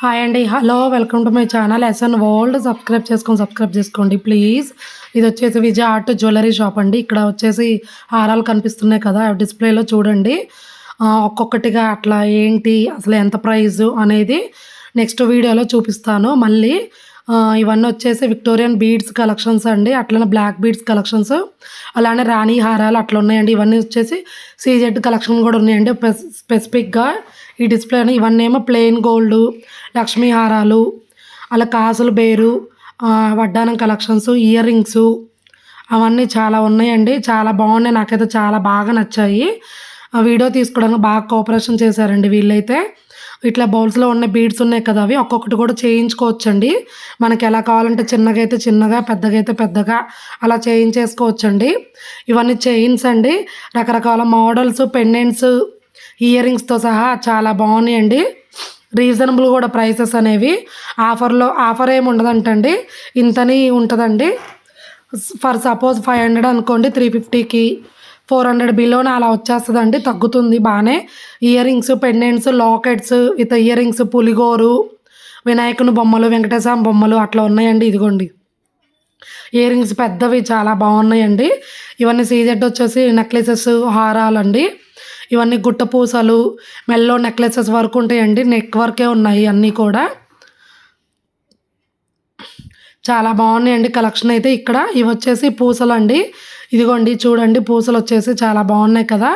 Hi అండి. Hello! Welcome to my channel S N world. Subscribe చేసుకోండి please. ఇది వచ్చేసి విజయ ఆర్ట్ జ్యువెలరీ షాప్ అండి. ఇక్కడ వచ్చేసి హారాలు కనిపిస్తున్నాయి కదా! డిస్ప్లేలో చూడండి. ఒక్కొక్కటిగా అట్లా ఏంటి, అసలు ఎంత ప్రైజు అనేది నెక్స్ట్ వీడియోలో చూపిస్తాను మళ్ళీ. ఇవన్నీ వచ్చేసి విక్టోరియన్ బీడ్స్ కలెక్షన్స్ అండి. అట్లనే బ్లాక్ బీడ్స్ కలెక్షన్స్, అలానే రాణి హారాలు అట్లా ఉన్నాయండి. ఇవన్నీ వచ్చేసి సీజెడ్ కలెక్షన్ కూడా ఉన్నాయండి. స్పెసిఫిక్గా ఈ డిస్ప్లేని ఇవన్నీ ఏమో ప్లెయిన్ గోల్డ్, లక్ష్మీ హారాలు, అలా కాసులు బేరు, వడ్డానం కలెక్షన్స్, ఇయర్ రింగ్స్ అవన్నీ చాలా ఉన్నాయండి. చాలా బాగున్నాయి. నాకైతే చాలా బాగా నచ్చాయి. ఆ వీడియో తీసుకోవడానికి బాగా కోఆపరేషన్ చేశారండి వీళ్ళైతే. ఇట్లా బౌల్స్లో ఉన్న బీడ్స్ ఉన్నాయి కదా, అవి ఒక్కొక్కటి కూడా చేయించుకోవచ్చండి. మనకి ఎలా కావాలంటే చిన్నగా అయితే చిన్నగా, పెద్దగా అయితే పెద్దగా అలా చేయించేసుకోవచ్చండి. ఇవన్నీ చైన్స్ అండి. రకరకాల మోడల్స్, పెండెంట్స్, ఇయర్ రింగ్స్తో సహా చాలా బాగున్నాయండి. రీజనబుల్ కూడా ప్రైసెస్ అనేవి. ఆఫర్ ఏమి ఉండదంటండి, ఇంతని ఉంటుందండి. ఫర్ సపోజ్ 500 అనుకోండి, 350కి 400 బిలోనే అలా వచ్చేస్తుందండి. తగ్గుతుంది బాగానే. Earrings, pendants, lockets with earrings, పులిగోరు, వినాయకుని బొమ్మలు, వెంకటేశ్వర బొమ్మలు అట్లా ఉన్నాయండి. ఇదిగోండి ఇయర్ రింగ్స్ పెద్దవి చాలా బాగున్నాయండి. ఇవన్నీ సీజెడ్ వచ్చేసి నెక్లెసెస్, హారాలండి. ఇవన్నీ గుట్ట పూసలు, మెల్లో నెక్లెసెస్ వరకు ఉంటాయండి. నెక్ వర్కే ఉన్నాయి అన్నీ కూడా. చాలా బాగున్నాయండి కలెక్షన్ అయితే. ఇక్కడ ఇవి వచ్చేసి పూసలు అండి. ఇదిగోండి చూడండి, పూసలు వచ్చేసి చాలా బాగున్నాయి కదా.